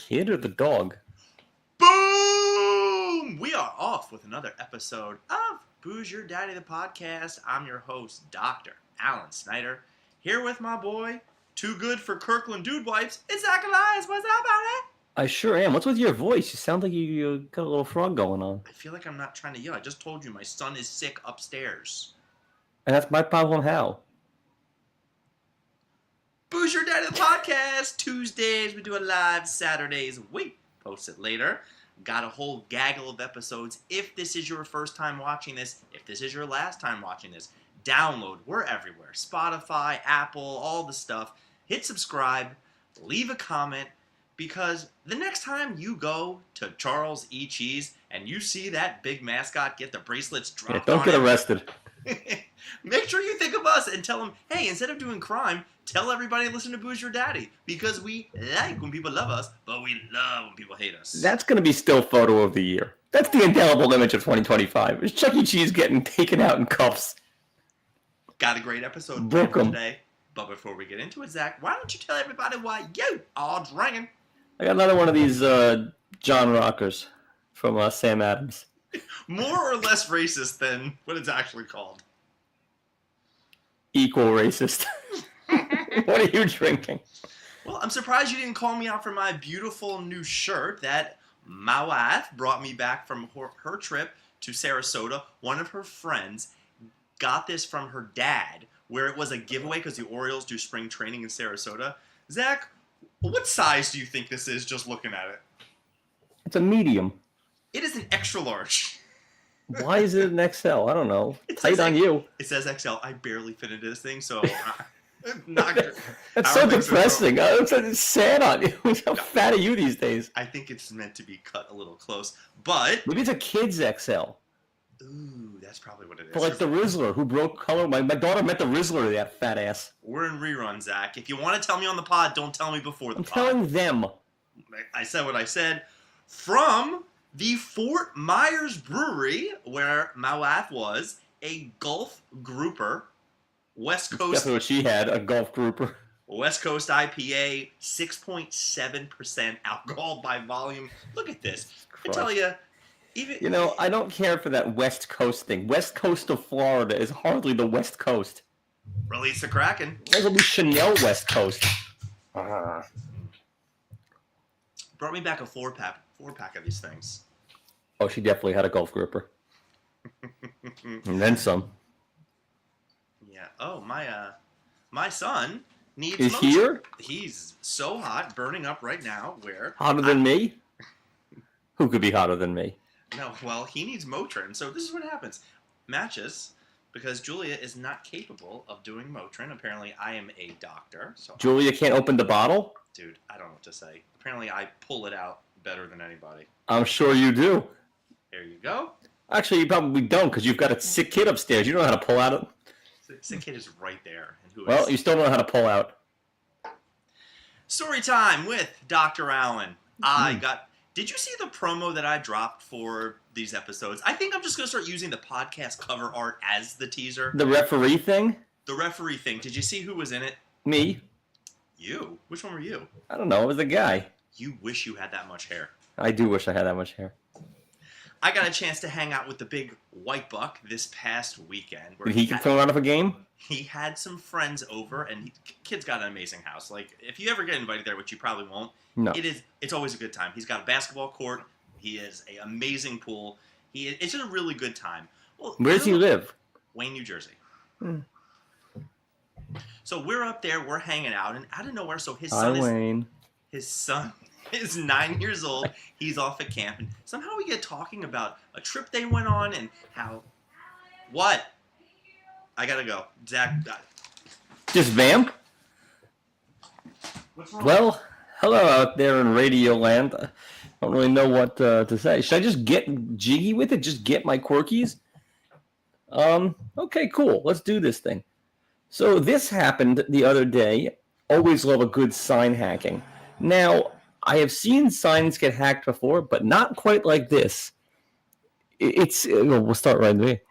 kid or the dog? Boom! We are off with another episode of Booze Your Daddy the Podcast. I'm your host, Dr. Alan Snyder, here with my boy, too good for Kirkland Dude Wipes. It's Zach Elias. What's up, buddy? I sure am. What's with your voice? You sound like you got a little frog going on. I feel like I'm not trying to yell. I just told you my son is sick upstairs. And that's my problem. How? Booze Your Daddy the Podcast. Tuesdays we do it live. Saturdays we post it later. Got a whole gaggle of episodes. If this is your first time watching this, if this is your last time watching this, download. We're everywhere. Spotify, Apple, all the stuff. Hit subscribe. Leave a comment. Because the next time you go to Charles E. Cheese and you see that big mascot get the bracelets dropped don't get arrested. Make sure you think of us and tell them, hey, instead of doing crime, tell everybody to listen to Booze Your Daddy. Because we like when people love us, but we love when people hate us. That's going to be still photo of the year. That's the indelible image of 2025. It's Chuck E. Cheese getting taken out in cuffs. Got a great episode planned for today. But before we get into it, Zach, why don't you tell everybody why you are drinking? I got another one of these John Rockers from Sam Adams. More or less racist than what it's actually called. Equal racist. What are you drinking? Well, I'm surprised you didn't call me out for my beautiful new shirt that my wife brought me back from her trip to Sarasota. One of her friends got this from her dad, where it was a giveaway because the Orioles do spring training in Sarasota. Zach, what size do you think this is just looking at it? It's a medium. It is an extra large. Why is it an XL? I don't know. It Tight on you. It says XL. I barely fit into this thing, so not good. That's so depressing. It's sad on you. How fat are you these days? I think it's meant to be cut a little close, but maybe it's a kid's XL. Ooh, that's probably what it is. But like the Rizzler, who broke color. My daughter met the Rizzler, that fat ass. We're in rerun, Zach. If you want to tell me on the pod, don't tell me before the pod. I'm telling them. I said what I said. From the Fort Myers Brewery, where my wife was, a Gulf Grouper, West Coast. That's what she had, a Gulf Grouper. West Coast IPA, 6.7% alcohol by volume. Look at this. I tell you. I don't care for that West Coast thing. West Coast of Florida is hardly the West Coast. Release the Kraken. It'll be Chanel West Coast. Brought me back a four-pack of these things. Oh, she definitely had a Gulf Grouper. And then some. Yeah. Oh, my son needs... Is here? He's so hot, burning up right now, Hotter than me? Who could be hotter than me? No, well, he needs Motrin, so this is what happens. Matches, because Julia is not capable of doing Motrin. Apparently, I am a doctor. So Julia can't open the bottle? Dude, I don't know what to say. Apparently, I pull it out better than anybody. I'm sure you do. There you go. Actually, you probably don't, because you've got a sick kid upstairs. You don't know how to pull out it. Sick kid is right there. And well, you still don't know how to pull out. Story time with Dr. Allen. Did you see the promo that I dropped for these episodes? I think I'm just going to start using the podcast cover art as the teaser. The referee thing? The referee thing. Did you see who was in it? Me. You? Which one were you? I don't know. It was a guy. You wish you had that much hair. I do wish I had that much hair. I got a chance to hang out with the big white buck this past weekend. Did he come out of a game? He had some friends over, and kid's got an amazing house. Like, if you ever get invited there, which you probably won't, no. It's always a good time. He's got a basketball court. He has an amazing pool. It's just a really good time. Well, where does he live? Wayne, New Jersey. So we're up there, we're hanging out, and out of nowhere, so his son is 9 years old. He's off at camp, and somehow we get talking about a trip they went on and how... What? I gotta go. Zach got it. Just vamp? What's wrong? Well, hello out there in Radio Land. I don't really know what to say. Should I just get jiggy with it? Just get my quirkies? Okay, cool. Let's do this thing. So this happened the other day. Always love a good sign hacking. Now, I have seen signs get hacked before, but not quite like this. We'll start right there.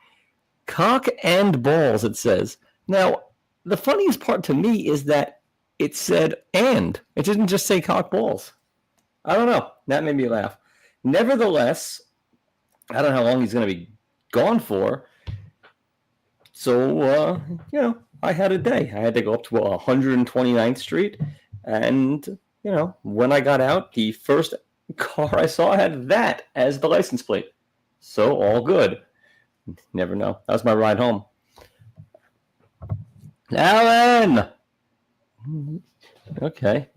Cock and balls, it says. Now, the funniest part to me is that it said and. It didn't just say cock balls. I don't know. That made me laugh. Nevertheless, I don't know how long he's going to be gone for. So, I had a day. I had to go up to 129th Street. And, when I got out, the first car I saw had that as the license plate. So, all good. Never know. That was my ride home. Alan! Okay.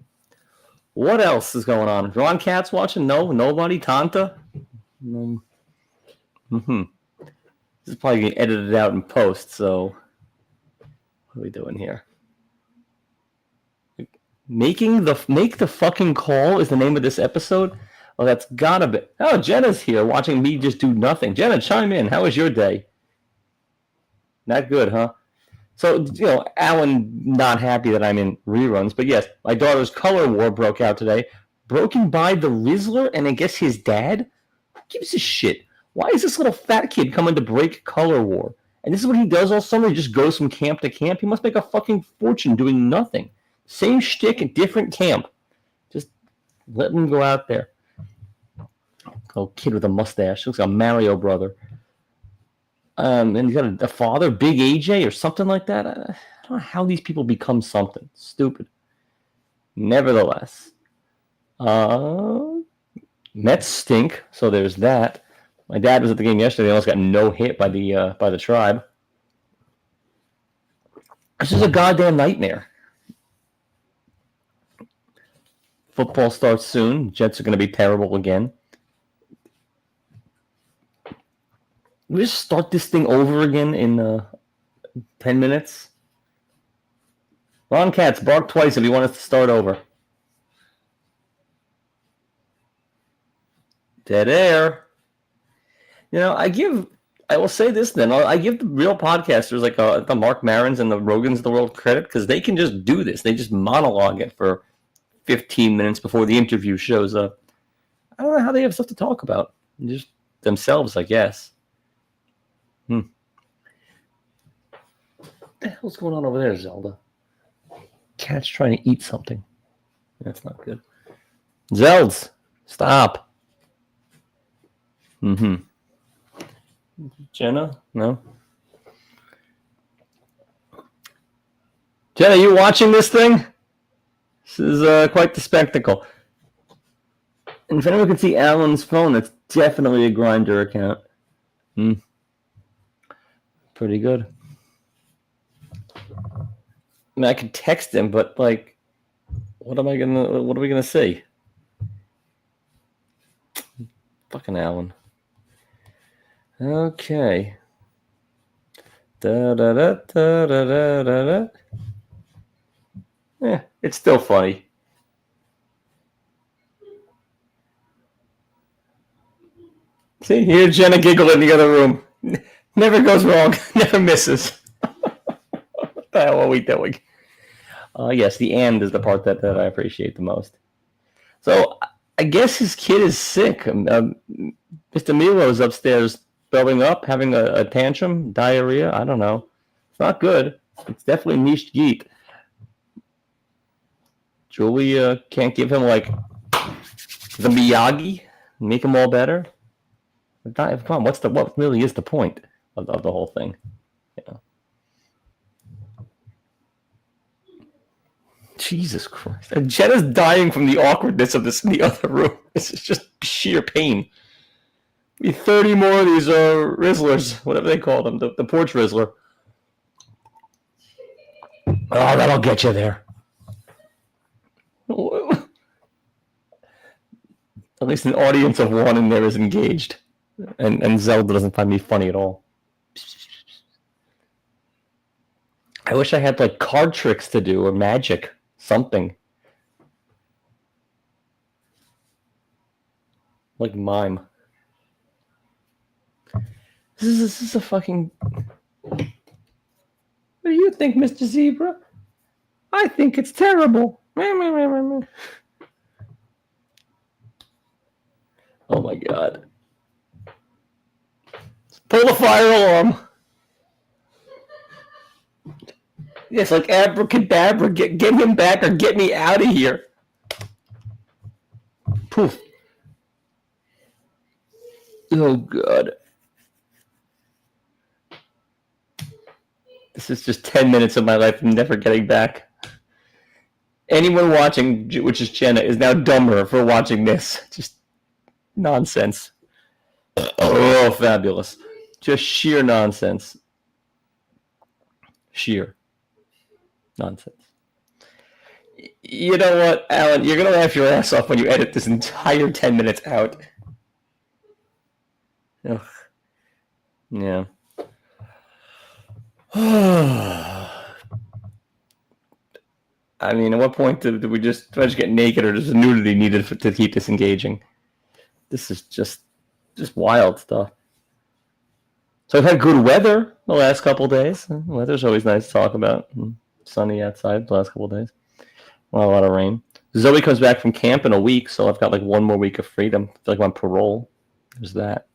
What else is going on? Ron Katz watching? No? Nobody? Tanta? Mm-hmm. This is probably getting edited out in post, so what are we doing here? Make the fucking call is the name of this episode? Oh, that's gotta be. Oh, Jenna's here watching me just do nothing. Jenna, chime in. How was your day? Not good, huh? So, Alan not happy that I'm in reruns, but yes, my daughter's color war broke out today. Broken by the Rizzler and I guess his dad? Who gives a shit? Why is this little fat kid coming to break color war? And this is what he does all summer? He just goes from camp to camp? He must make a fucking fortune doing nothing. Same shtick at different camp. Just let him go out there. Oh, kid with a mustache. Looks like a Mario brother. And he's got a father, Big AJ or something like that. I don't know how these people become something. Stupid. Nevertheless. Mets stink, so there's that. My dad was at the game yesterday. He almost got no hit by the Tribe. This is a goddamn nightmare. Football starts soon. Jets are going to be terrible again. We just start this thing over again in 10 minutes. Ron Katz, bark twice if you want us to start over. Dead air. I will say this then. I give the real podcasters like the Mark Marons and the Rogans of the world credit because they can just do this. They just monologue it for 15 minutes before the interview shows up. I don't know how they have stuff to talk about. Just themselves, I guess. What the hell's going on over there, Zelda? Cat's trying to eat something. That's not good. Zelds, stop. Jenna? No? Jenna, you watching this thing? This is quite the spectacle. And if anyone can see Alan's phone, that's definitely a Grindr account. Pretty good. I mean, I could text him, but what are we gonna see? Fucking Alan. Okay. Da. Yeah, it's still funny. See, hear Jenna giggle in the other room. Never goes wrong. Never misses. What the hell are we doing? Yes, the "and" is the part that I appreciate the most. So I guess his kid is sick. Mr. Milo's upstairs throwing up, having a tantrum, diarrhea. I don't know. It's not good. It's definitely niche geek. Julie can't give him the Miyagi, make him all better. Come on, what really is the point of the whole thing? Yeah. Jesus Christ. And Jenna's dying from the awkwardness of this in the other room. This is just sheer pain. 30 more of these Rizzlers, whatever they call them, the porch Rizzler. Oh, that'll get you there. At least an audience of one in there is engaged. And Zelda doesn't find me funny at all. I wish I had card tricks to do or magic. Something. Like mime. This is a fucking... What do you think, Mr. Zebra? I think it's terrible. Oh my god. Pull the fire alarm. Yes, like abracadabra, get him back or get me out of here. Poof. Oh, God. This is just 10 minutes of my life I'm never getting back. Anyone watching, which is Jenna, is now dumber for watching this. Just nonsense. Oh, fabulous. Just sheer nonsense. Sheer nonsense. You know what, Alan? You're going to laugh your ass off when you edit this entire 10 minutes out. Ugh. Yeah. I mean, at what point do we just get naked, or does nudity needed to keep this engaging? This is just wild stuff. So I've had good weather the last couple days. The weather's always nice to talk about. Sunny outside the last couple days. Not a lot of rain. Zoe comes back from camp in a week, so I've got like 1 more week of freedom. I feel like I'm on parole. There's that.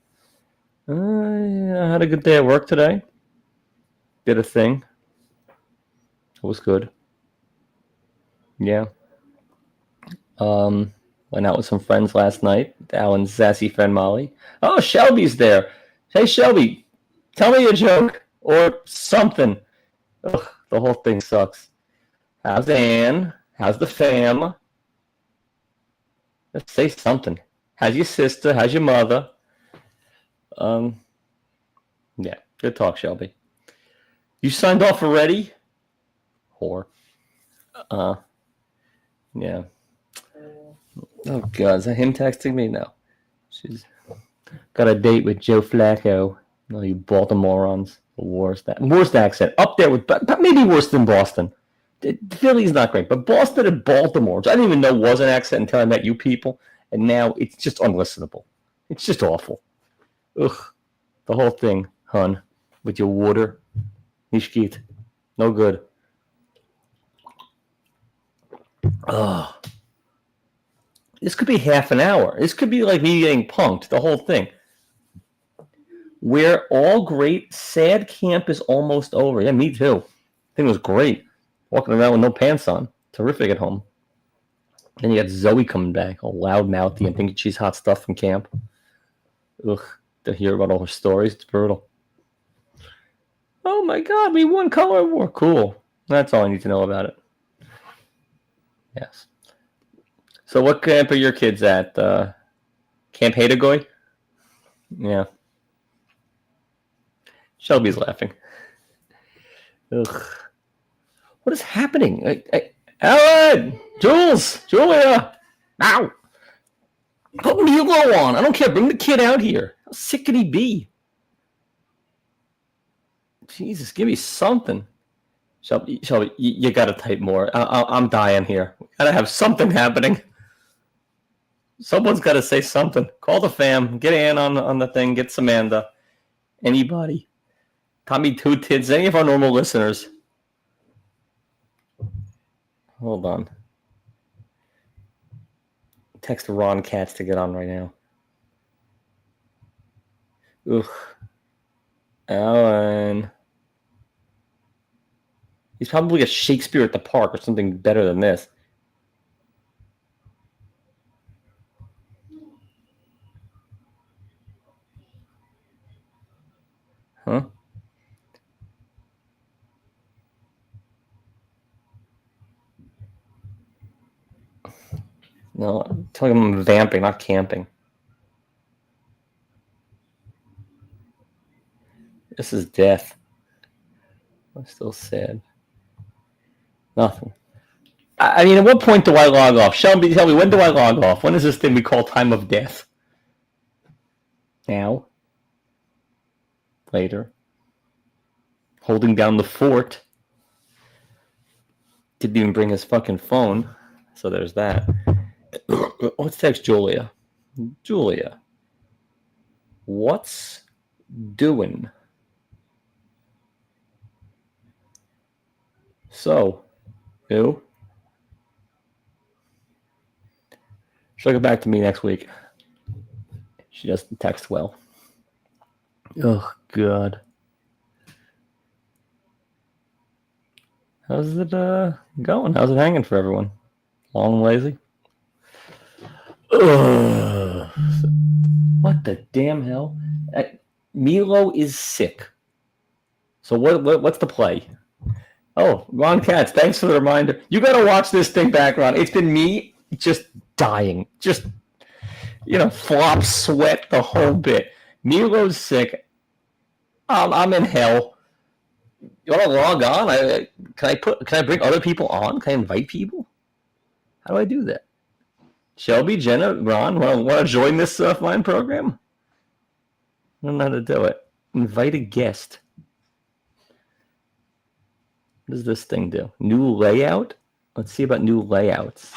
I had a good day at work today. Did a thing. It was good. Yeah. Went out with some friends last night. Alan's sassy friend Molly. Oh, Shelby's there. Hey, Shelby, tell me a joke or something. Ugh, the whole thing sucks. How's Ann? How's the fam? Let's say something. How's your sister? How's your mother? Yeah, good talk, Shelby. You signed off already? Whore. Yeah. Oh, God, is that him texting me? No. She's got a date with Joe Flacco. No, you Baltimoreans. The worst accent. Up there with, but maybe worse than Boston. Philly's not great, but Boston and Baltimore, which I didn't even know was an accent until I met you people, and now it's just unlistenable. It's just awful. Ugh. The whole thing, hun, with your water. Nishkit. No good. Ugh. This could be half an hour. This could be like me getting punked, the whole thing. We're all great. Sad camp is almost over. Yeah, me too. I think it was great. Walking around with no pants on. Terrific at home. Then you got Zoe coming back, all loud-mouthy and thinking she's hot stuff from camp. Ugh, to hear about all her stories, it's brutal. Oh my God, we won color war. Cool. That's all I need to know about it. Yes. So what camp are your kids at? Camp Hadegoy? Yeah. Shelby's laughing. Ugh. What is happening? Alan! Jules! Julia! Ow! Put Milo on. I don't care. Bring the kid out here. How sick could he be? Jesus, give me something. Shelby, you got to type more. I'm dying here. We got to have something happening. Someone's got to say something. Call the fam. Get Ann on the thing. Get Samantha. Anybody. Tommy Two Tids. Any of our normal listeners. Hold on. Text Ron Katz to get on right now. Ugh. Alan. He's probably a Shakespeare at the Park or something better than this. Huh? No, I'm telling him I'm vamping, not camping. This is death. I'm still sad. Nothing. I mean, at what point do I log off? Shelby, tell me, when do I log off? When is this thing we call time of death? Now? Later? Holding down the fort? Didn't even bring his fucking phone. So there's that. Let's text Julia. Julia. What's doing? So, who? She'll get back to me next week. She doesn't text well. Oh, God. How's it going? How's it hanging for everyone? Long and lazy? Ugh. What the damn hell? Milo is sick. So what's the play? Oh, Ron Katz, thanks for the reminder. You got to watch this thing back, Ron. It's been me just dying. Just, flop, sweat, the whole bit. Milo's sick. I'm in hell. You want to log on? Can I bring other people on? Can I invite people? How do I do that? Shelby, Jenna, Ron, want to join this fine program? I don't know how to do it. Invite a guest. What does this thing do? New layout? Let's see about new layouts.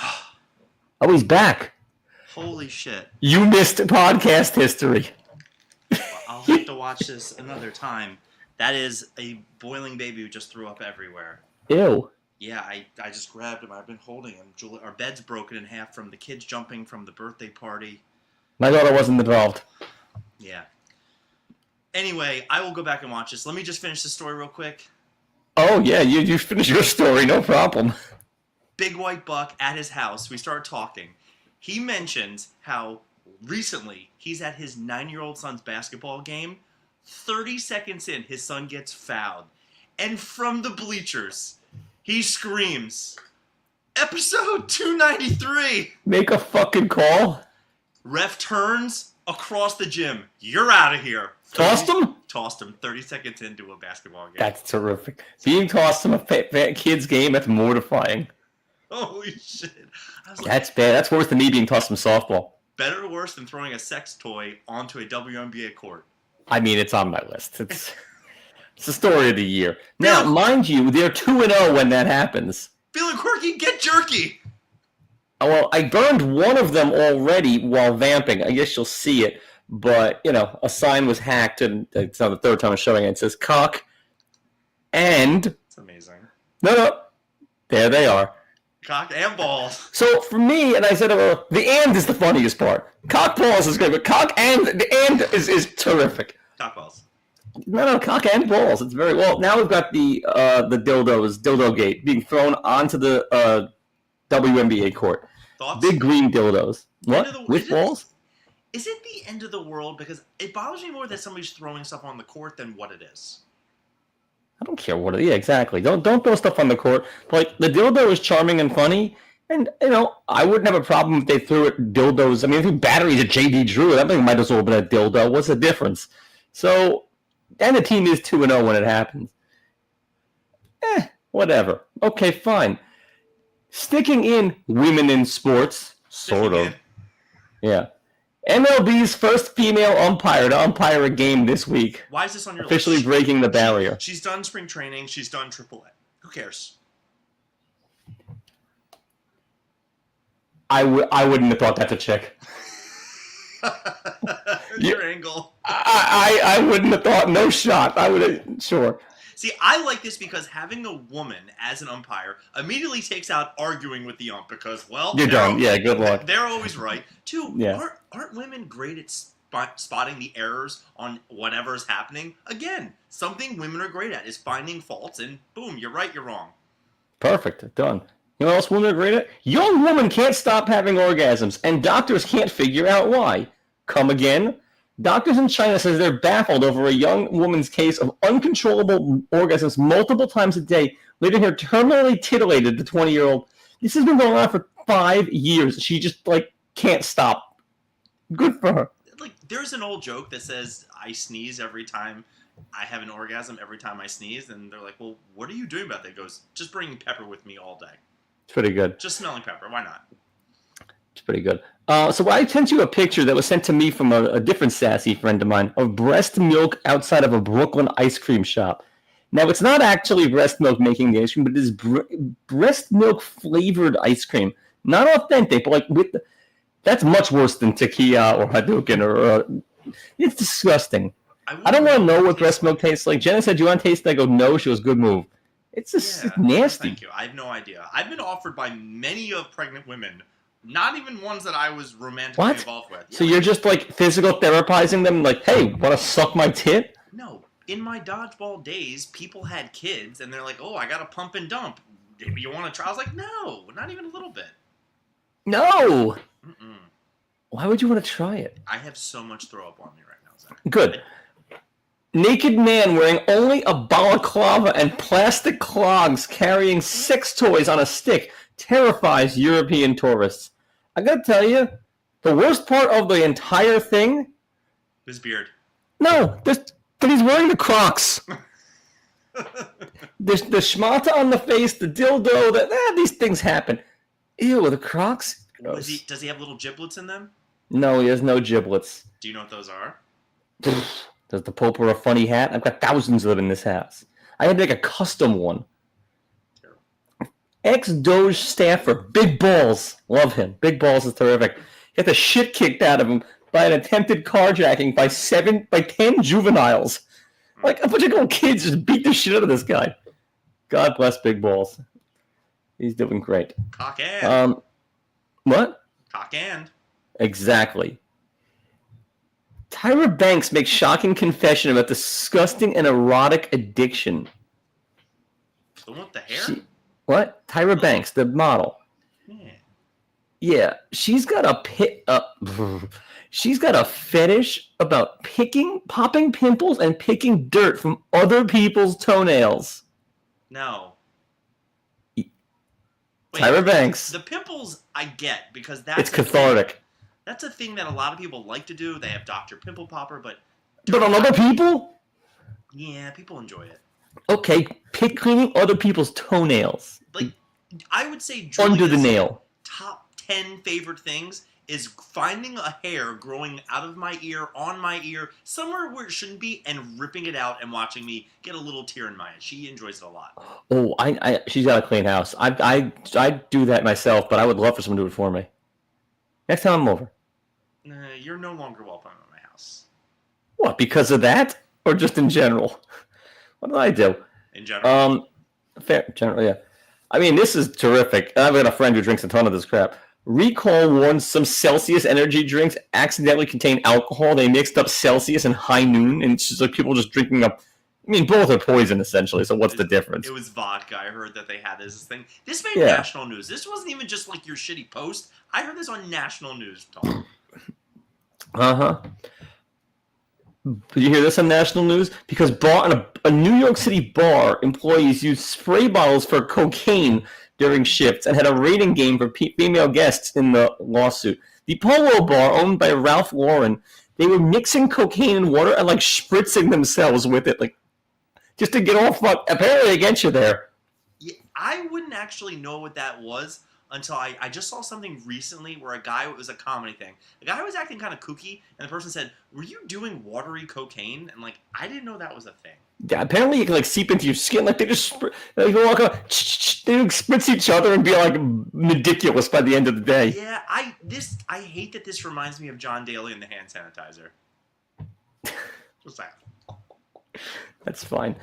Oh, he's back. Holy shit. You missed podcast history. I'll have to watch this another time. That is a boiling baby who just threw up everywhere. Ew. Yeah, I just grabbed him. I've been holding him. Our bed's broken in half from the kids jumping from the birthday party. My daughter wasn't involved. Yeah. Anyway, I will go back and watch this. Let me just finish the story real quick. Oh, yeah, you finish your story, no problem. Big White Buck at his house. We start talking. He mentions how recently he's at his 9-year-old son's basketball game. 30 seconds in, his son gets fouled. And from the bleachers, he screams, Episode 293! Make a fucking call. Ref turns across the gym. You're out of here. Tossed him? Tossed him 30 seconds into a basketball game. That's terrific. Being tossed in a kid's game, that's mortifying. Holy shit. That's bad. That's worse than me being tossed in softball. Better or worse than throwing a sex toy onto a WNBA court? I mean, it's on my list. It's the story of the year. Now, mind you, they're 2-0 when that happens. Feeling quirky, get jerky! Well, I burned one of them already while vamping. I guess you'll see it. But, a sign was hacked, and it's not the third time I'm showing it. It says cock and... It's amazing. No. There they are. Cock and balls. So, for me, and I said, the and is the funniest part. Cock balls is great, but cock and... The and is terrific. Cock balls. No, cock and balls. It's very... Well, now we've got the dildo gate, being thrown onto the WNBA court. Thoughts? Big green dildos. What? With balls? Is it the end of the world? Because it bothers me more that somebody's throwing stuff on the court than what it is. I don't care what it is. Yeah, exactly. Don't throw stuff on the court. But, the dildo is charming and funny. And, I wouldn't have a problem if they threw it dildos. I mean, if you batteries at J.D. Drew, that thing might as well have been a dildo. What's the difference? So, and the team is 2-0 when it happens. Whatever. Okay, fine. Sticking in women in sports. Sort of. Yeah. MLB's first female umpire to umpire a game this week. Why is this on your Officially list? breaking the barrier. She's done spring training. She's done AAA. Who cares? I wouldn't have thought that's a chick. Your angle. I wouldn't have thought. No shot. I would have. Sure. See, I like this because having a woman as an umpire immediately takes out arguing with the ump because, well, you're done. Yeah, good luck. They're always right. Two, yeah. aren't women great at spotting the errors on whatever is happening? Again, something women are great at is finding faults, and boom, you're right, you're wrong. Perfect. Done. You know what else women are great at? Young women can't stop having orgasms, and doctors can't figure out why. Come again? Doctors in China says they're baffled over a young woman's case of uncontrollable orgasms multiple times a day, leaving her terminally titillated, the 20-year-old. This has been going on for 5 years. She just, can't stop. Good for her. There's an old joke that says, I sneeze every time I have an orgasm, every time I sneeze, and they're like, well, what are you doing about that? It goes, just bringing pepper with me all day. It's pretty good. Just smelling pepper, why not? It's pretty good. So I sent you a picture that was sent to me from a different sassy friend of mine of breast milk outside of a Brooklyn ice cream shop. Now, it's not actually breast milk making the ice cream, but it is breast milk flavored ice cream. Not authentic, but that's much worse than Tequila or Hadouken or it's disgusting. I don't want to know what breast milk tastes like. Jenna said, "Do you want to taste it?" I go, "No." She goes, "Good move." It's just it's nasty. Thank you. I have no idea. I've been offered by many of pregnant women. Not even ones that I was romantically involved with. Yeah. So you're just physical therapizing them? Hey, want to suck my tit? No. In my dodgeball days, people had kids, and they're like, "Oh, I got to pump and dump. Maybe you want to try?" I was like, "No, not even a little bit." No. Mm-mm. Why would you want to try it? I have so much throw up on me right now, Zach. Good. Naked man wearing only a balaclava and plastic clogs carrying sex toys on a stick terrifies European tourists. I gotta tell you, the worst part of the entire thing... His beard. No, that he's wearing the Crocs. The schmata on the face, the dildo, these things happen. Ew, the Crocs? Gross. Does he have little giblets in them? No, he has no giblets. Do you know what those are? Does the Pope wear a funny hat? I've got thousands of them in this house. I had to make a custom one. Ex-Doge staffer, Big Balls. Love him. Big Balls is terrific. He got the shit kicked out of him by an attempted carjacking by 10 juveniles. Like, a bunch of little kids just beat the shit out of this guy. God bless Big Balls. He's doing great. Cock and. What? Cock and. Exactly. Tyra Banks makes shocking confession about disgusting and erotic addiction. The one with the hair? What? Tyra Banks, the model. Yeah. Yeah, she's got a fetish about popping pimples and picking dirt from other people's toenails. No. Wait, Tyra Banks. The pimples I get because that's it's cathartic. That's a thing that a lot of people like to do. They have Dr. Pimple Popper, but on other people? Yeah, people enjoy it. Okay, cleaning other people's toenails. Like, I would say under the nail. Top 10 favorite things is finding a hair growing out of my ear, on my ear, somewhere where it shouldn't be, and ripping it out and watching me get a little tear in my eye. She enjoys it a lot. Oh, she's got a clean house. I do that myself, but I would love for someone to do it for me. Next time I'm over. You're no longer welcome at my house. What, because of that? Or just in general? What did I do? In general. General, yeah. I mean, this is terrific. I've got a friend who drinks a ton of this crap. Recall warns some Celsius energy drinks accidentally contain alcohol. They mixed up Celsius and High Noon, and it's just like people just drinking up. I mean, both are poison, essentially, so what's the difference? It was vodka. I heard that they had this thing. This made national news. This wasn't even just like your shitty post. I heard this on national news talk. Uh-huh. Did you hear this on national news? Because a New York City bar, employees used spray bottles for cocaine during shifts and had a rating game for female guests in the lawsuit. The Polo Bar, owned by Ralph Lauren, they were mixing cocaine and water and, like, spritzing themselves with it, like, just to get all fucked. Apparently they get you there. Yeah, I wouldn't actually know what that was until I just saw something recently where it was a comedy thing. The guy was acting kind of kooky, and the person said, "Were you doing watery cocaine?" And, like, I didn't know that was a thing. Yeah, apparently you can, like, seep into your skin. Like, they just they walk up, they spritz each other and be, like, ridiculous by the end of the day. Yeah, I hate that this reminds me of John Daly and the hand sanitizer. What's that? That's fine.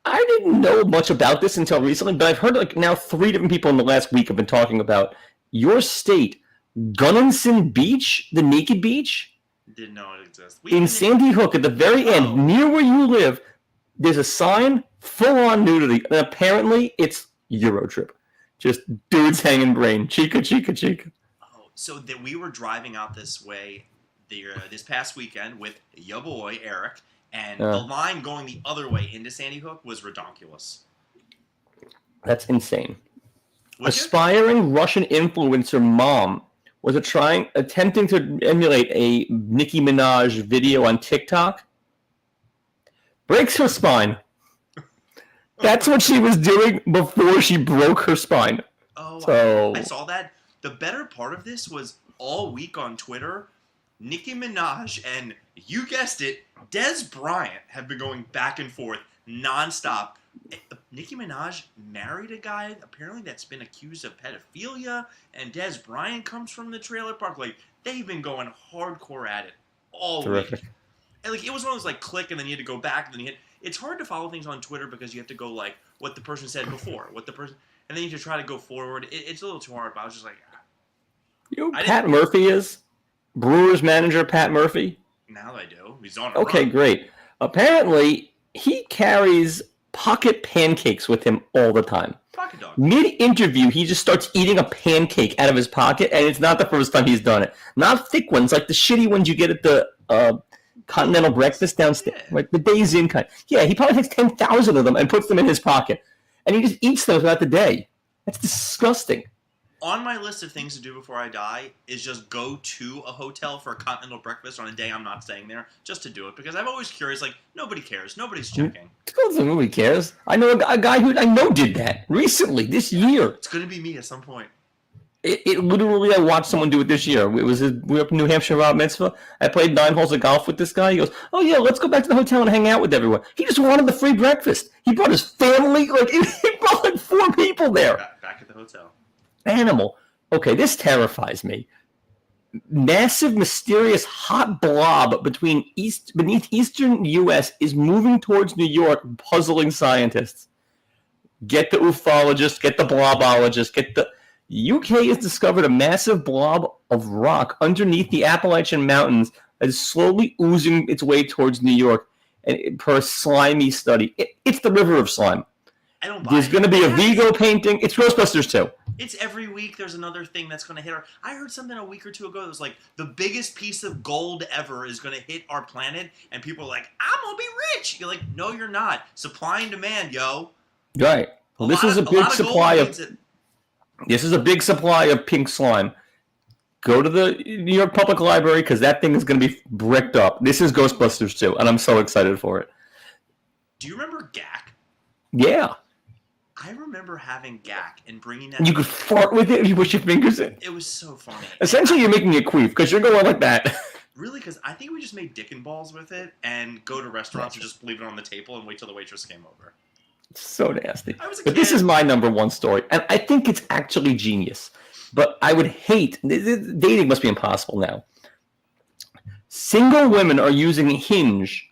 I didn't know much about this until recently, but I've heard, like, now 3 different people in the last week have been talking about your state, Gunnison Beach, the naked beach. Didn't know it exists. In Sandy Hook, at the very end, near where you live, there's a sign, full-on nudity, and apparently it's Eurotrip. Just dudes hanging brain. Chica, chica, chica. Oh, so that we were driving out this way this past weekend with your boy, Eric, and the line going the other way into Sandy Hook was redonkulous. That's insane. Aspiring Russian influencer mom was attempting to emulate a Nicki Minaj video on TikTok. Breaks her spine. That's what she was doing before she broke her spine. Oh, so I saw that. The better part of this was all week on Twitter, Nicki Minaj and, you guessed it, Des Bryant have been going back and forth nonstop. Nicki Minaj married a guy apparently that's been accused of pedophilia, and Des Bryant comes from the trailer park. Like, they've been going hardcore at it all week. And, like, it was one of those, like, click and then you had to go back and then you hit. It's hard to follow things on Twitter because you have to go, like, what the person said before, and then you have to try to go forward. It's a little too hard, but I was just like, you know who Pat Murphy is? Brewers manager Pat Murphy? Now I do. He's on a Okay, run. Great. Apparently, he carries pocket pancakes with him all the time. Pocket dog. Mid-interview, he just starts eating a pancake out of his pocket, and it's not the first time he's done it. Not thick ones, like the shitty ones you get at the continental breakfast downstairs, like the Days Inn kind. Yeah, he probably takes 10,000 of them and puts them in his pocket, and he just eats them throughout the day. That's disgusting. On my list of things to do before I die is just go to a hotel for a continental breakfast on a day I'm not staying there, just to do it, because I'm always curious, like, nobody cares. Nobody's checking. Nobody cares. I know a guy who I know did that recently, this year. It's going to be me at some point. It literally, I watched someone do it this year. We were up in New Hampshire, Bar Mitzvah. I played 9 holes of golf with this guy. He goes, oh yeah, let's go back to the hotel and hang out with everyone. He just wanted the free breakfast. He brought his family, like, he brought like 4 people there. Back at the hotel. Animal. Okay, this terrifies me. Massive, mysterious, hot blob beneath eastern U.S. is moving towards New York, puzzling scientists. Get the ufologist, get the blobologist, get the... UK has discovered a massive blob of rock underneath the Appalachian Mountains that is slowly oozing its way towards New York, and per a slimy study. It's the River of Slime. I don't buy There's going to be a Vigo painting. It's Ghostbusters 2. It's every week there's another thing that's going to hit our... I heard something a week or two ago that was like, the biggest piece of gold ever is going to hit our planet, and people are like, I'm going to be rich! You're like, no, you're not. Supply and demand, yo. Right. Well, this is a big supply of... This is a big supply of pink slime. Go to the New York Public Library, because that thing is going to be bricked up. This is Ghostbusters 2, and I'm so excited for it. Do you remember GAC? Yeah. I remember having GAC and bringing that... You could fart with it if you put your fingers in. It was so funny. Essentially, you're making a queef, because you're going like that. Really? Because I think we just made dick and balls with it and go to restaurants and just leave it on the table and wait till the waitress came over. So nasty. I was a but kid. This is my number one story, and I think it's actually genius. But I would hate... Dating must be impossible now. Single women are using Hinge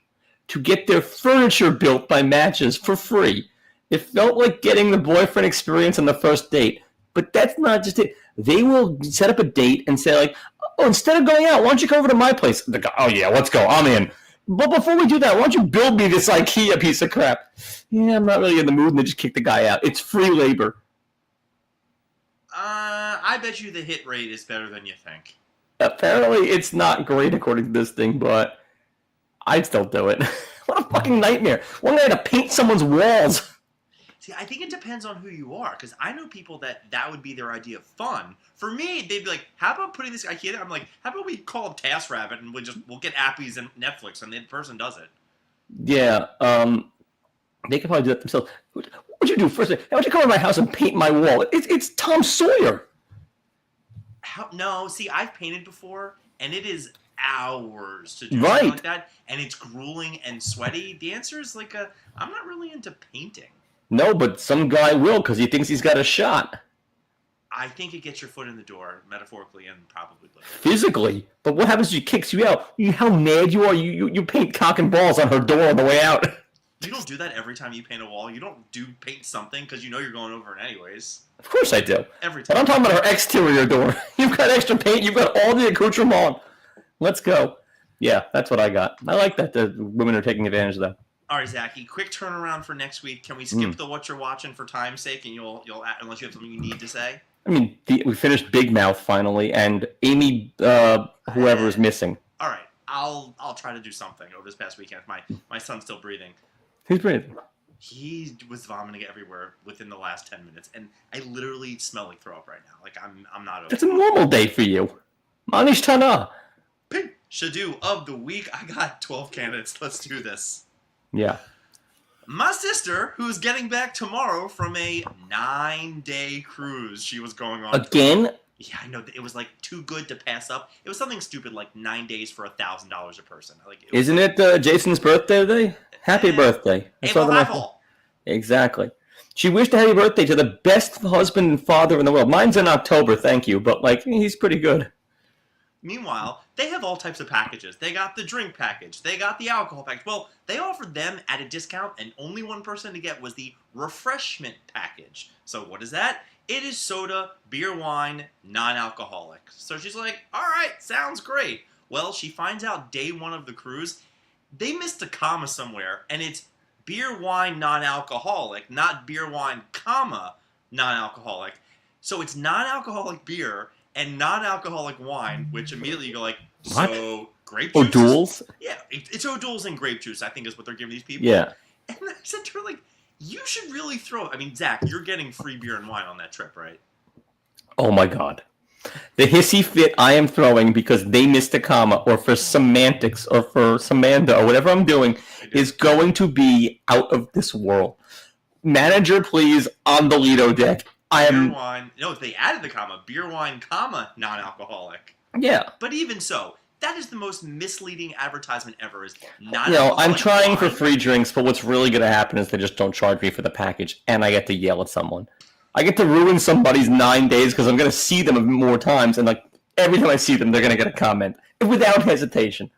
to get their furniture built by matches for free. It felt like getting the boyfriend experience on the first date. But that's not just it. They will set up a date and say, like, oh, instead of going out, why don't you come over to my place? They go, oh, yeah, let's go. I'm in. But before we do that, why don't you build me this IKEA piece of crap? Yeah, I'm not really in the mood, and they just kick the guy out. It's free labor. I bet you the hit rate is better than you think. Apparently, it's not great according to this thing, but I'd still do it. What a fucking nightmare. One guy had to paint someone's walls. See, I think it depends on who you are, because I know people that would be their idea of fun. For me, they'd be like, how about putting this IKEA? I'm like, how about we call up TaskRabbit and we'll get Appies and Netflix, and the person does it. Yeah, they could probably do that themselves. What would you do first? Why don't you come to my house and paint my wall? It's Tom Sawyer. No, see, I've painted before, and it is hours to do something like that, and it's grueling and sweaty. The answer is like I'm not really into painting. No, but some guy will, because he thinks he's got a shot. I think it gets your foot in the door, metaphorically and probably literally. Physically? But what happens if she kicks you out? How mad you are? You paint cock and balls on her door on the way out. You don't do that every time you paint a wall. You don't paint something because you know you're going over it anyways. Of course I do. Every time. But I'm talking about her exterior door. You've got extra paint. You've got all the accoutrement. Let's go. Yeah, that's what I got. I like that the women are taking advantage of that. All right, Zachy, quick turnaround for next week. Can we skip the What You're Watching for time's sake, and you'll unless you have something you need to say? I mean, we finished Big Mouth finally, and Amy, whoever is missing. All right, I'll try to do something over this past weekend. My son's still breathing. Who's breathing? He was vomiting everywhere within the last 10 minutes, and I literally smell like throw up right now. Like I'm not okay. It's a normal day for you. Manish Tana. Pishadoo of the week. I got 12 candidates. Let's do this. Yeah. My sister, who's getting back tomorrow from a 9-day cruise she was going on. Again? Yeah, I know. It was like too good to pass up. It was something stupid like 9 days for $1,000 a person. Isn't it Jason's birthday today? Happy birthday. Exactly. She wished a happy birthday to the best husband and father in the world. Mine's in October, thank you, but he's pretty good. Meanwhile, they have all types of packages. They got the drink package. They got the alcohol package. Well, they offered them at a discount, and only one person to get was the refreshment package. So what is that? It is soda, beer, wine, non-alcoholic. So she's like, all right, sounds great. Well, she finds out day one of the cruise, they missed a comma somewhere, and it's beer, wine, non-alcoholic, not beer, wine, comma, non-alcoholic. So it's non-alcoholic beer and non-alcoholic wine, which immediately you go like, What? so grape juice? O'Doul's? Yeah, it's O'Doul's and grape juice, I think is what they're giving these people. Yeah. And I said to her, like, you should really throw... I mean, Zach, you're getting free beer and wine on that trip, right? Oh my god. The hissy fit I am throwing because they missed a comma, or for semantics, or for Samanda, or whatever I'm doing, is going to be out of this world. Manager, please, on the Lido deck. Beer, wine... No, if they added the comma, beer, wine, comma, non-alcoholic. Yeah. But even so, that is the most misleading advertisement ever. Is I'm trying for free drinks, but what's really going to happen is they just don't charge me for the package, and I get to yell at someone. I get to ruin somebody's 9 days because I'm going to see them more times, and like every time I see them, they're going to get a comment without hesitation.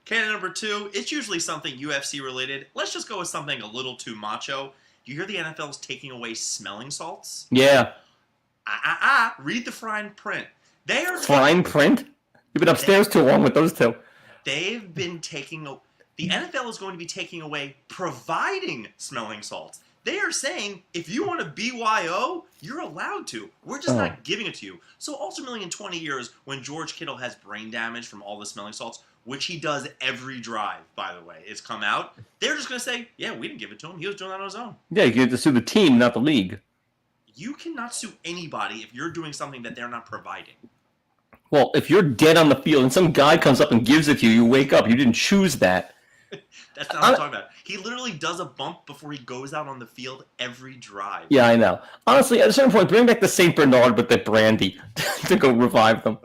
Canon number 2, it's usually something UFC related. Let's just go with something a little too macho. You hear the NFL's taking away smelling salts? Yeah. Read the fine print. They are fine print? You've been upstairs too long with those two. They've been taking... The NFL is going to be taking away providing smelling salts. They are saying, if you want a BYO, you're allowed to. We're just not giving it to you. So ultimately in 20 years, when George Kittle has brain damage from all the smelling salts, which he does every drive, by the way, it's come out, they're just going to say, yeah, we didn't give it to him. He was doing that on his own. Yeah, you get to sue the team, not the league. You cannot sue anybody if you're doing something that they're not providing. Well, if you're dead on the field and some guy comes up and gives it to you, you wake up. You didn't choose that. That's not what I'm talking about. He literally does a bump before he goes out on the field every drive. Yeah, I know. Honestly, at a certain point, bring back the St. Bernard with the brandy to go revive them.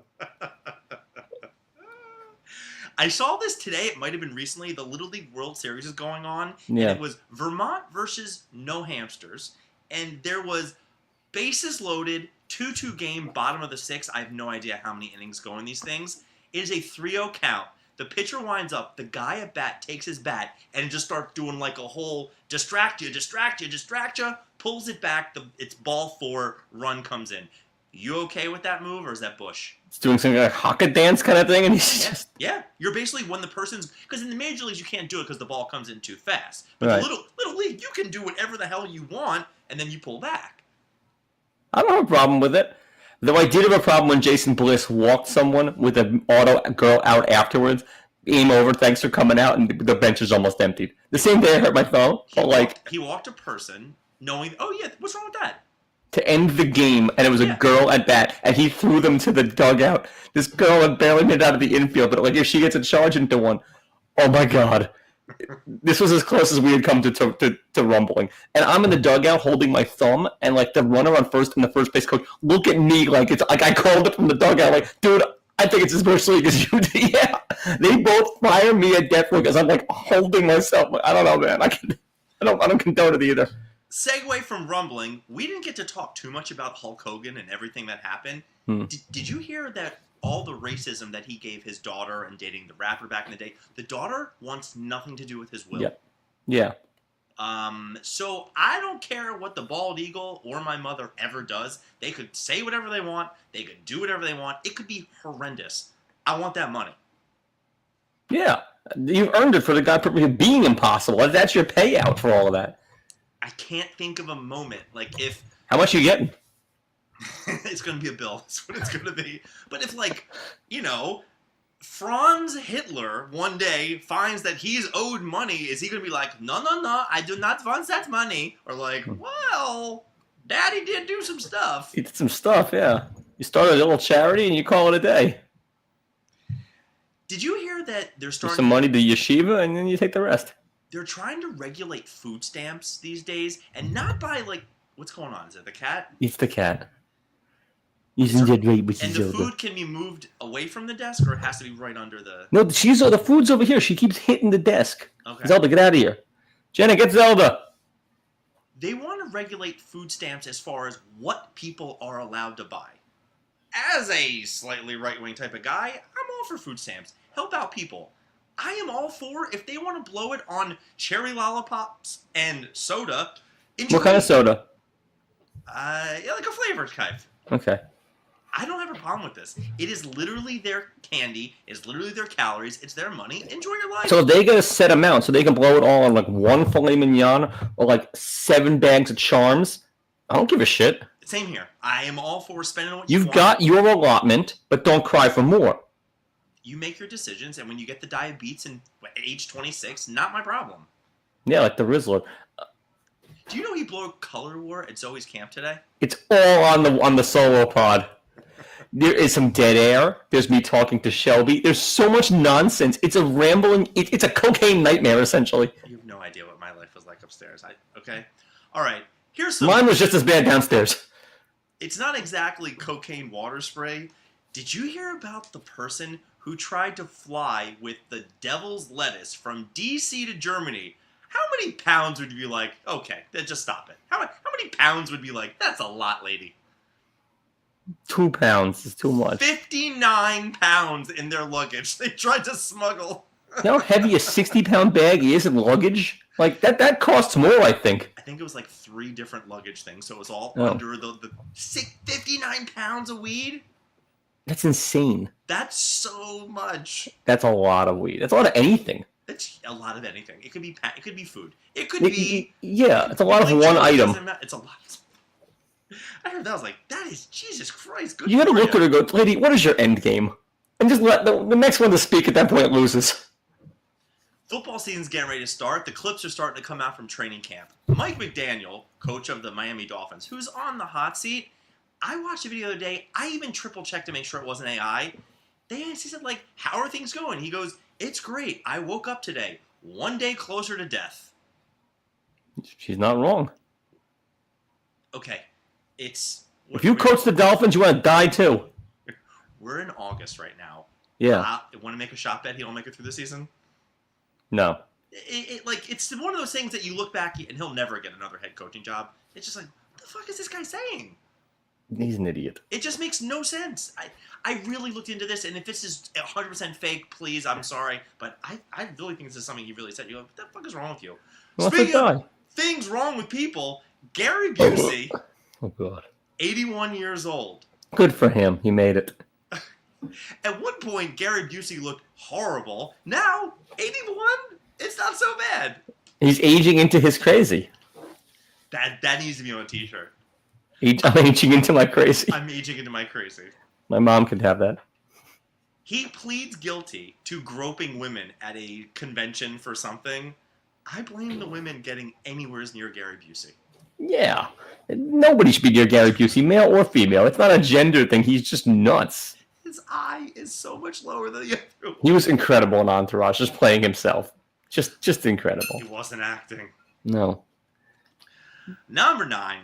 I saw this today. It might have been recently. The Little League World Series is going on. Yeah. And it was Vermont versus No Hamsters. And there was bases loaded, 2-2 game, bottom of the 6th. I have no idea how many innings go in these things. It is a 3-0 count. The pitcher winds up. The guy at bat takes his bat and just starts doing like a whole distract you, pulls it back. It's ball 4, run comes in. You okay with that move, or is that Bush? It's doing some like haka dance kind of thing, and he's just... Yeah, you're basically when the person's... Because in the major leagues, you can't do it because the ball comes in too fast. But right. the little league, you can do whatever the hell you want, and then you pull back. I don't have a problem with it. Though I did have a problem when Jason Bliss walked someone with an auto girl out afterwards. Game over, thanks for coming out, and the bench is almost emptied. The same day I hurt my thumb, He walked a person knowing, oh yeah, what's wrong with that? To end the game, and it was a girl at bat, and he threw them to the dugout. This girl had barely made it out of the infield, but like if she gets a charge into one, oh my god. This was as close as we had come to rumbling. And I'm in the dugout holding my thumb, and like the runner on first and the first base coach look at me like it's like I called it from the dugout, like, dude, I think it's as much league as you do. Yeah. They both fire me at death because I'm like holding myself. I don't know, man. I don't condone it either. Segue from rumbling, we didn't get to talk too much about Hulk Hogan and everything that happened. Did you hear that all the racism that he gave his daughter and dating the rapper back in the day, the daughter wants nothing to do with his will? Yeah. So I don't care what the bald eagle or my mother ever does. They could say whatever they want. They could do whatever they want. It could be horrendous. I want that money. Yeah. You've earned it for the guy being impossible. That's your payout for all of that. I can't think of a moment. Like if... How much are you getting? It's going to be a bill. That's what it's going to be. But if like, Franz Hitler one day finds that he's owed money, is he going to be like, no, I do not want that money? Or like, well, Daddy did do some stuff. He did some stuff, yeah. You started a little charity and you call it a day. Did you hear that they're starting... Give some money to yeshiva and then you take the rest. They're trying to regulate food stamps these days, and not by like, what's going on? Is it the cat? It's the cat. And the food can be moved away from the desk, or it has to be right under the... No, the food's over here. She keeps hitting the desk. Okay. Zelda, get out of here. Jenna, get Zelda. They want to regulate food stamps as far as what people are allowed to buy. As a slightly right-wing type of guy, I'm all for food stamps. Help out people. I am all for, if they want to blow it on cherry lollipops and soda... What kind of soda? Yeah, like a flavored type. Okay. I don't have a problem with this. It is literally their candy. It's literally their calories. It's their money. Enjoy your life. So they get a set amount, so they can blow it all on like one filet mignon or like 7 bags of Charms. I don't give a shit. Same here. I am all for spending what You've got your allotment, but don't cry for more. You make your decisions, and when you get the diabetes at age 26, not my problem. Yeah, like the Rizzler. Do you know he blew a color war at Zoe's camp today? It's all on the solo pod. There is some dead air. There's me talking to Shelby. There's so much nonsense. It's a rambling. It's a cocaine nightmare, essentially. You have no idea what my life was like upstairs. Okay? All right. Here's some... Mine was just as bad downstairs. It's not exactly cocaine water spray. Did you hear about the person who tried to fly with the devil's lettuce from D.C. to Germany? How many pounds would you be like, okay, just stop it? How many pounds would be like, that's a lot, lady? 2 pounds is too much. 59 pounds in their luggage. They tried to smuggle. You know how heavy a 60-pound bag is in luggage? Like, that costs more, I think. I think it was like 3 different luggage things, so it was all under the 59 pounds of weed? That's insane. That's so much. That's a lot of weed. That's a lot of anything. It's a lot of anything. It could be food. It could be... Yeah, it's a lot of one item. It's a lot. I heard that. I was like, that is... Jesus Christ. Good. You gotta look at her and go, lady, what is your end game? And just let the next one to speak at that point loses. Football season's getting ready to start. The clips are starting to come out from training camp. Mike McDaniel, coach of the Miami Dolphins, who's on the hot seat, I watched a video the other day. I even triple-checked to make sure it wasn't AI. He said, like, how are things going? He goes, it's great. I woke up today, 1 day closer to death. She's not wrong. Okay, it's... If you coach the Dolphins, you want to die too. We're in August right now. Yeah. Want to make a shot bet he don't make it through the season? No. It's one of those things that you look back and he'll never get another head coaching job. It's just like, what the fuck is this guy saying? He's an idiot. It just makes no sense. I really looked into this, and if this is 100% fake, please, I'm sorry. But I really think this is something he really said. You go, what the fuck is wrong with you? Well, Speaking of things wrong with people, Gary Busey, oh God, 81 years old. Good for him. He made it. At one point, Gary Busey looked horrible. Now, 81? It's not so bad. He's aging into his crazy. That needs to be on a t-shirt. I'm aging into my crazy. I'm aging into my crazy. My mom could have that. He pleads guilty to groping women at a convention for something. I blame the women getting anywhere near Gary Busey. Yeah. Nobody should be near Gary Busey, male or female. It's not a gender thing. He's just nuts. His eye is so much lower than the other one. He was incredible in Entourage, just playing himself. Just incredible. He wasn't acting. No. Number 9.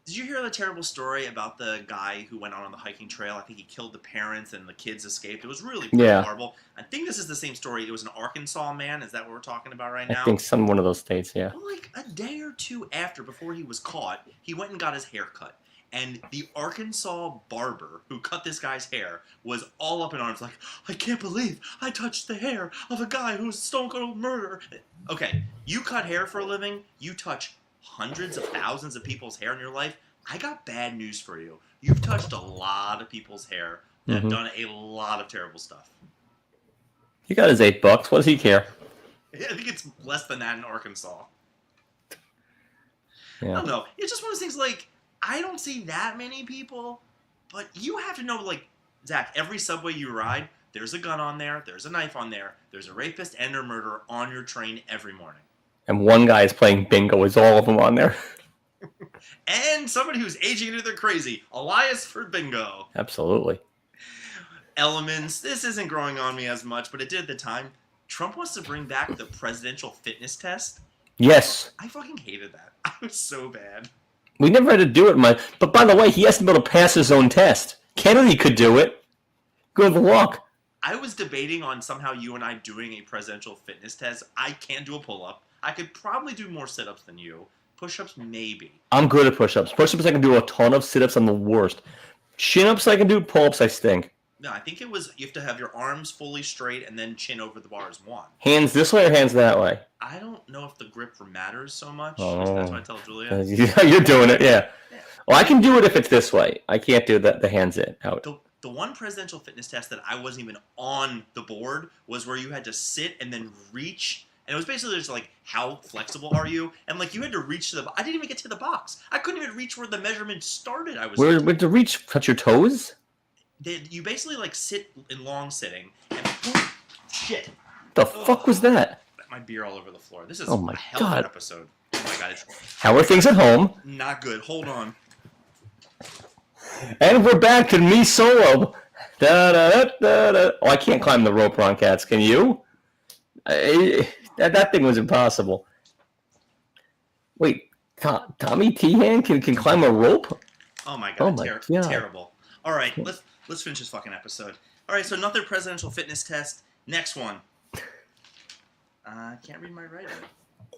Did you hear the terrible story about the guy who went on the hiking trail? I think he killed the parents and the kids escaped. It was really horrible. I think this is the same story. It was an Arkansas man. Is that what we're talking about right now? I think one of those states, yeah. Well, like a day or two before he was caught, he went and got his hair cut. And the Arkansas barber who cut this guy's hair was all up in arms like, I can't believe I touched the hair of a guy who's stone cold murder. Okay, you cut hair for a living. You touch hundreds of thousands of people's hair in your life. I got bad news for you. You've touched a lot of people's hair that have done a lot of terrible stuff. He got his $8. What does he care? I think it's less than that in Arkansas. Yeah. I don't know. It's just one of those things like, I don't see that many people, but you have to know, like, Zach, every subway you ride, there's a gun on there, there's a knife on there, there's a rapist and a murderer on your train every morning. And one guy is playing bingo. Is all of them on there? And somebody who's aging into their crazy. Elias for bingo. Absolutely. Elements. This isn't growing on me as much, but it did at the time. Trump wants to bring back the presidential fitness test. Yes. I fucking hated that. I was so bad. We never had to do it, but by the way, he has to be able to pass his own test. Kennedy could do it. Good luck. I was debating on somehow you and I doing a presidential fitness test. I can't do a pull-up. I could probably do more sit-ups than you. Push-ups, maybe. I'm good at push-ups. Push-ups, I can do a ton of. Sit-ups, I'm the worst. Chin-ups, I can do. Pull-ups, I stink. No, I think it was you have to have your arms fully straight and then chin over the bars one. Hands this way or hands that way? I don't know if the grip matters so much. Oh. That's what I tell Julia. You're doing it, yeah. Well, I can do it if it's this way. I can't do the hands in out. The one presidential fitness test that I wasn't even on the board was where you had to sit and then reach. And it was basically just like, how flexible are you? And like, you had to reach to the. I didn't even get to the box. I couldn't even reach where the measurement started. Where to reach? Touch your toes? You basically like sit in long sitting and shit. The fuck was that? My beer all over the floor. This is Oh my a hell of God. an episode. Oh my God. How are things at home? Not good. Hold on. And we're back to me solo. Da, da, da, da, da. Oh, I can't climb the rope, Ron Katz. Can you? That thing was impossible. Wait, Tommy Teehan can climb a rope? Oh my God. Oh my God. Terrible. All right, let's finish this fucking episode. All right, so another presidential fitness test. Next one. I can't read my writing.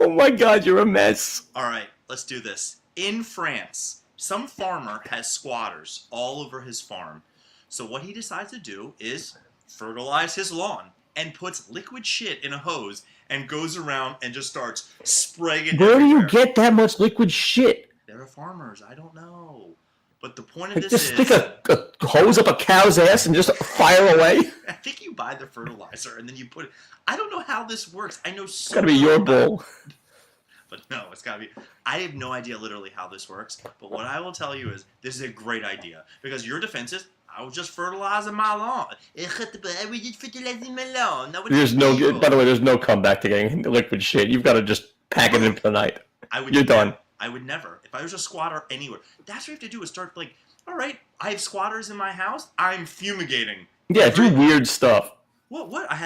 Oh my God, you're a mess. All right, let's do this. In France, some farmer has squatters all over his farm. So what he decides to do is fertilize his lawn and puts liquid shit in a hose and goes around and just starts spraying it. Where do you get that much liquid shit? They're farmers. I don't know. But the point of Like, this just is... stick a hose up a cow's ass and just fire away? I think you buy the fertilizer and then you put it... I don't know how this works. I know so It's gotta be your bowl. But no, it's gotta be... I have no idea literally how this works. But what I will tell you is, this is a great idea. Because your defense is, I was just fertilizing my lawn. I was just fertilizing my lawn. There's no... By the way, there's no comeback to getting liquid shit. You've got to just pack it in for the night. You're done. I would never. If I was a squatter anywhere. That's what you have to do is start like, all right, I have squatters in my house. I'm fumigating. Yeah, do weird stuff. What? I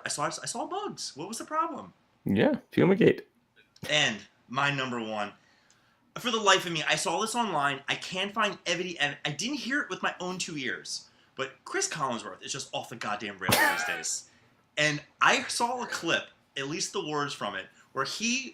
saw bugs. What was the problem? Yeah, fumigate. And my number one. For the life of me, I saw this online. I can't find evidence, and I didn't hear it with my own 2 ears. But Chris Collinsworth is just off the goddamn rails these days. And I saw a clip, at least the words from it, where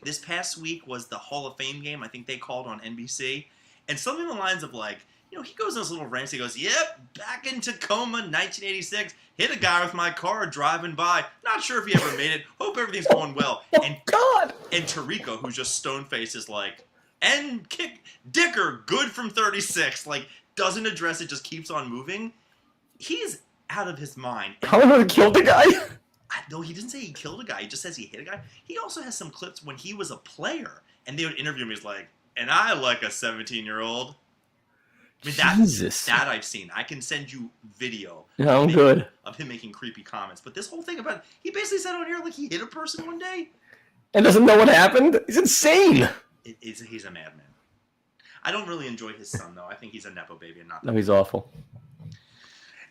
this past week was the Hall of Fame game, I think they called on NBC, and something along the lines of like, he goes in this little rant, he goes, yep, back in Tacoma, 1986, hit a guy with my car driving by, not sure if he ever made it, hope everything's going well. And God! And Tarico, who's just stone-faced, is like, and kick, Dicker, good from 36, like, doesn't address it, just keeps on moving. He's out of his mind. How long have killed the guy? No, he doesn't say he killed a guy. He just says he hit a guy. He also has some clips when he was a player, and they would interview him. He's like, and I like a 17-year-old. I mean, that I've seen. I can send you video. Yeah, I'm good. Of him making creepy comments. But this whole thing about, he basically said on here like he hit a person one day. And doesn't know what happened? He's insane. He's a madman. I don't really enjoy his son, though. I think he's a Nepo baby and not that. No, he's awful.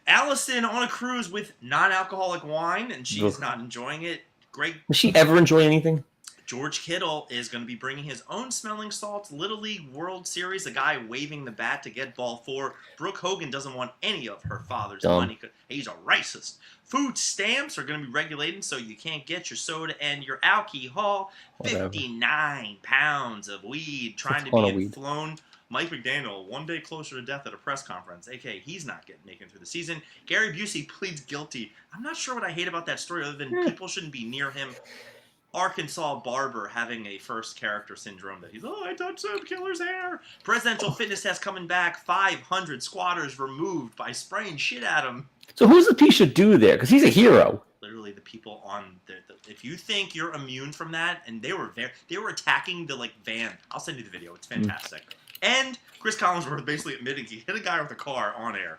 Allison on a cruise with non-alcoholic wine, and she's not enjoying it. Great. Does she ever enjoy anything? George Kittle is going to be bringing his own smelling salts Little League World Series. The guy waving the bat to get ball 4. Brooke Hogan doesn't want any of her father's money. He's a racist. Food stamps are going to be regulated so you can't get your soda and your alcohol. 59 pounds of weed trying to be flown. Mike McDaniel, one day closer to death at a press conference. A.k.a. he's not making it through the season. Gary Busey pleads guilty. I'm not sure what I hate about that story other than people shouldn't be near him. Arkansas barber having a first character syndrome that he's, I touched some killer's hair. Presidential fitness test coming back. 500 squatters removed by spraying shit at him. So who's the Pishadoo there? Because he's a hero. Literally the people on if you think you're immune from that, and they were attacking the van. I'll send you the video. It's fantastic. And Chris Collinsworth basically admitting he hit a guy with a car on air.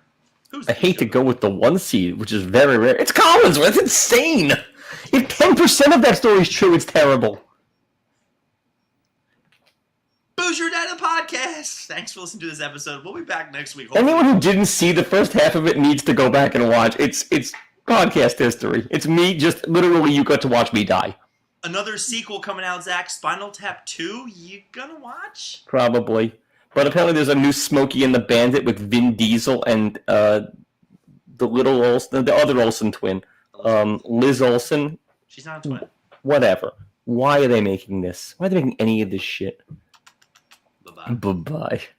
I hate to go with the one seed, which is very rare. It's Collinsworth. It's insane. If 10% of that story is true, it's terrible. Boozer Night Podcast. Thanks for listening to this episode. We'll be back next week. Hopefully. Anyone who didn't see the first half of it needs to go back and watch. It's podcast history. It's me, just literally you got to watch me die. Another sequel coming out, Zach. Spinal Tap 2. You gonna watch? Probably. But apparently there's a new Smokey and the Bandit with Vin Diesel and the other Olsen twin. Liz Olsen. She's not a twin. Whatever. Why are they making this? Why are they making any of this shit? Bye-bye. Bye-bye.